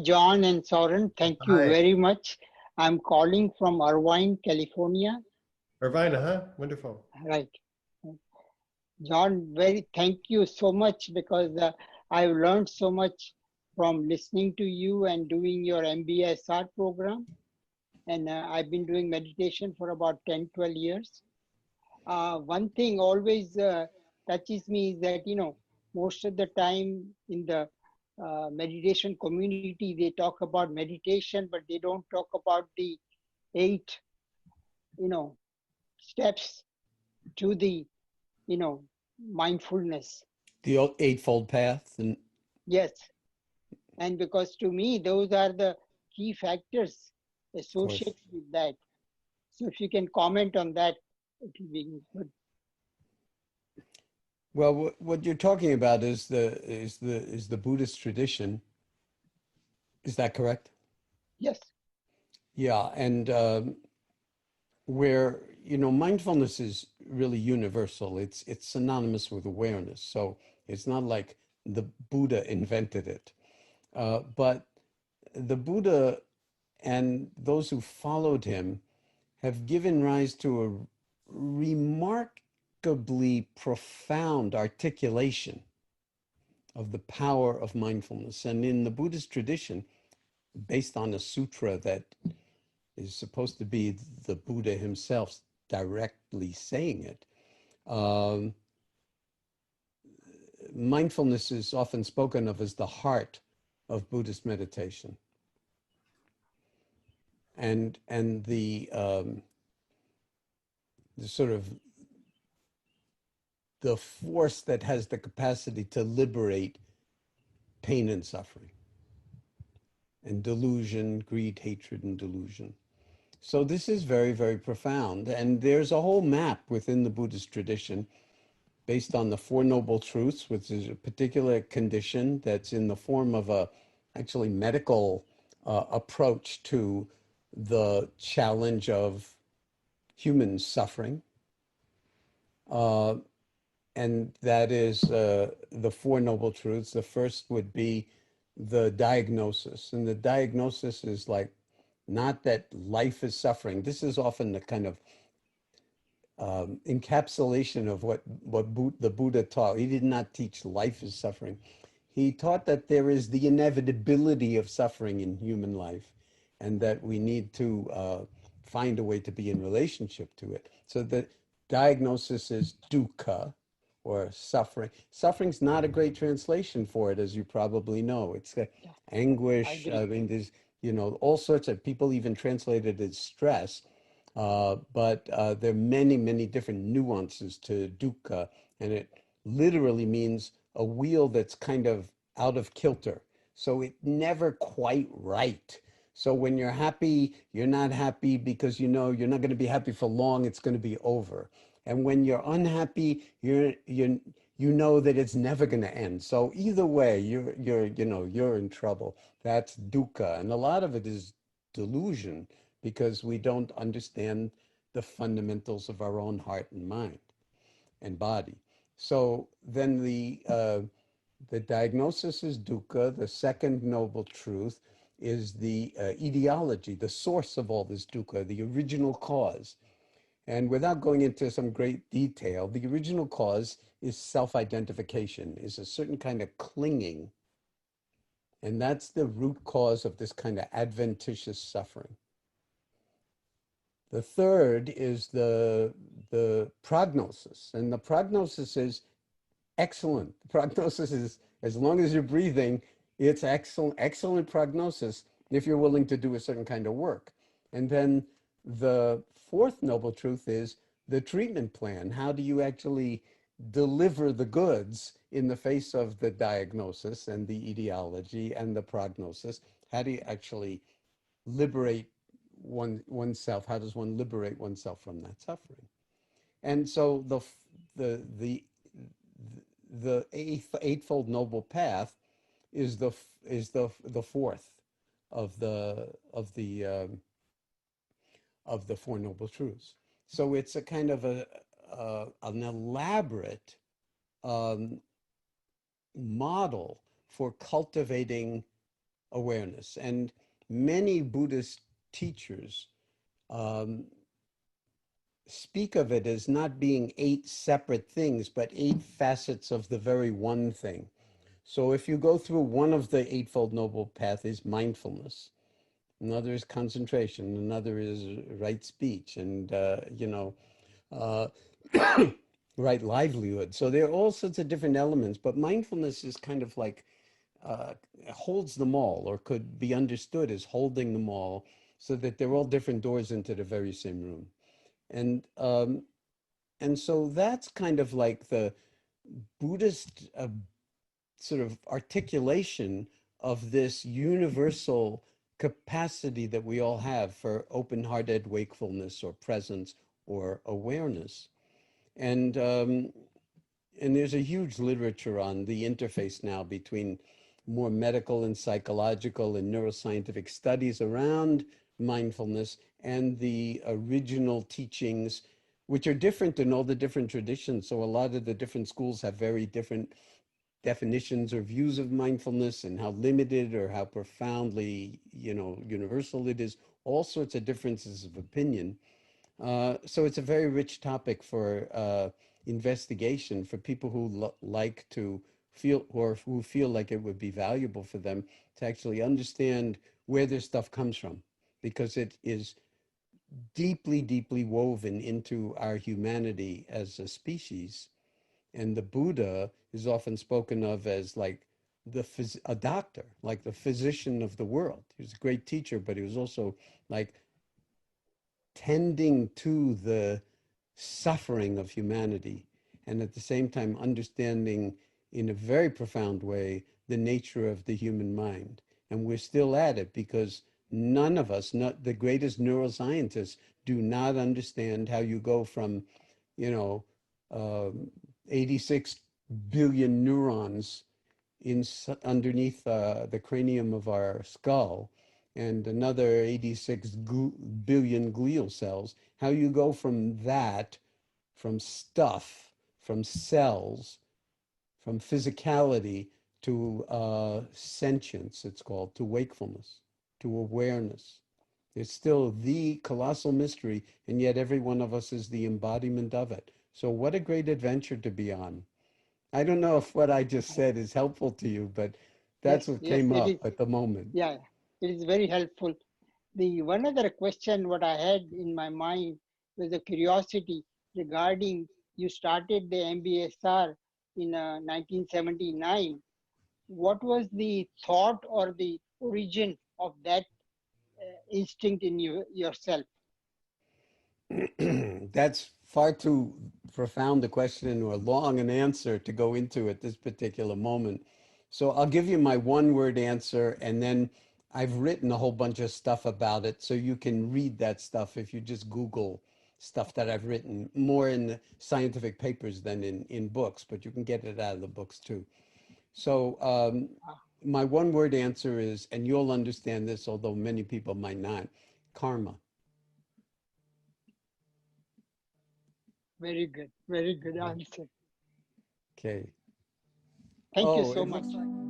John and Soren. Thank you Hi. very much. I'm calling from Irvine, California. Irvine, wonderful. Right. John, thank you so much because I've learned so much from listening to you and doing your MBSR program. And I've been doing meditation for about 10, 12 years. One thing always touches me is that, most of the time in the meditation community, they talk about meditation, but they don't talk about the 8, steps to the, mindfulness. The Eightfold Path. And Yes. And because to me, those are the key factors associated with that. So if you can comment on that, it will be good. well, what you're talking about is the Buddhist tradition. Is that correct? Yes. Yeah, and where mindfulness is really universal. It's synonymous with awareness. So it's not like the Buddha invented it, but the Buddha and those who followed him have given rise to a remarkably profound articulation of the power of mindfulness. And in the Buddhist tradition, based on a sutra that is supposed to be the Buddha himself directly saying it, mindfulness is often spoken of as the heart of Buddhist meditation. And the sort of the force that has the capacity to liberate pain and suffering and delusion, greed, hatred, and delusion. So this is very, very profound. And there's a whole map within the Buddhist tradition based on the Four Noble Truths, which is a particular condition that's in the form of a actually medical approach to the challenge of human suffering. And that is the Four Noble Truths. The first would be the diagnosis. And the diagnosis is like, not that life is suffering. This is often the kind of encapsulation of what the Buddha taught. He did not teach life is suffering. He taught that there is the inevitability of suffering in human life and that we need to find a way to be in relationship to it. So the diagnosis is dukkha, or suffering. Suffering's not a great translation for it, as you probably know. It's anguish. I mean, there's, all sorts of people even translate it as stress. But there are many, many different nuances to dukkha, and it literally means a wheel that's kind of out of kilter. So it never quite right. So when you're happy, you're not happy because you're not going to be happy for long. It's going to be over. And when you're unhappy, you know that it's never going to end. So either way, you're in trouble. That's dukkha, and a lot of it is delusion, because we don't understand the fundamentals of our own heart and mind and body. So then the diagnosis is dukkha. The second noble truth is the etiology, the source of all this dukkha, the original cause. And without going into some great detail, the original cause is self-identification, is a certain kind of clinging. And that's the root cause of this kind of adventitious suffering. The third is the prognosis. And the prognosis is excellent. The prognosis is, as long as you're breathing, it's excellent prognosis if you're willing to do a certain kind of work. And then the fourth noble truth is the treatment plan. How do you actually deliver the goods in the face of the diagnosis and the etiology and the prognosis? How do you actually liberate oneself? How does one liberate oneself from that suffering? And so the eightfold noble path is the fourth of the Four Noble Truths. So it's a kind of an elaborate model for cultivating awareness. And many Buddhist teachers um, speak of it as not being 8 separate things, but 8 facets of the very one thing. So if you go through one of the Eightfold Noble Path is mindfulness, another is concentration, another is right speech, and uh, right livelihood. So there are all sorts of different elements, but mindfulness is kind of like uh, holds them all, or could be understood as holding them all, so that they're all different doors into the very same room. And and so that's kind of like the Buddhist sort of articulation of this universal capacity that we all have for open-hearted wakefulness or presence or awareness. And and there's a huge literature on the interface now between more medical and psychological and neuroscientific studies around mindfulness and the original teachings, which are different in all the different traditions. So a lot of the different schools have very different definitions or views of mindfulness, and how limited or how profoundly, universal it is, all sorts of differences of opinion. So it's a very rich topic for investigation for people who like to feel, or who feel like it would be valuable for them to actually understand where this stuff comes from, because it is deeply, deeply woven into our humanity as a species. And the Buddha is often spoken of as like a doctor, like the physician of the world. He was a great teacher, but he was also like tending to the suffering of humanity, and at the same time understanding in a very profound way the nature of the human mind. And we're still at it, because none of us, not the greatest neuroscientists, do not understand how you go from, you know, uh, 86 billion neurons underneath the cranium of our skull, and another 86 billion glial cells, how you go from that, from stuff, from cells, from physicality to sentience, it's called, to wakefulness, to awareness. It's still the colossal mystery, and yet every one of us is the embodiment of it. So what a great adventure to be on. I don't know if what I just said is helpful to you, but that's Yes, what yes, came it up is. at the moment. Yeah, it is very helpful. The one other question what I had in my mind was a curiosity regarding you started the MBSR in 1979. What was the thought or the origin of that instinct in yourself? That's far too profound a question, or long an answer to go into at this particular moment. So I'll give you my one word answer, and then I've written a whole bunch of stuff about it. So you can read that stuff if you just Google stuff that I've written, more in scientific papers than in books, but you can get it out of the books too. So Ah, my one word answer is, and you'll understand this, although many people might not, karma. very good answer. Okay. Thank you Oh, so it much. looks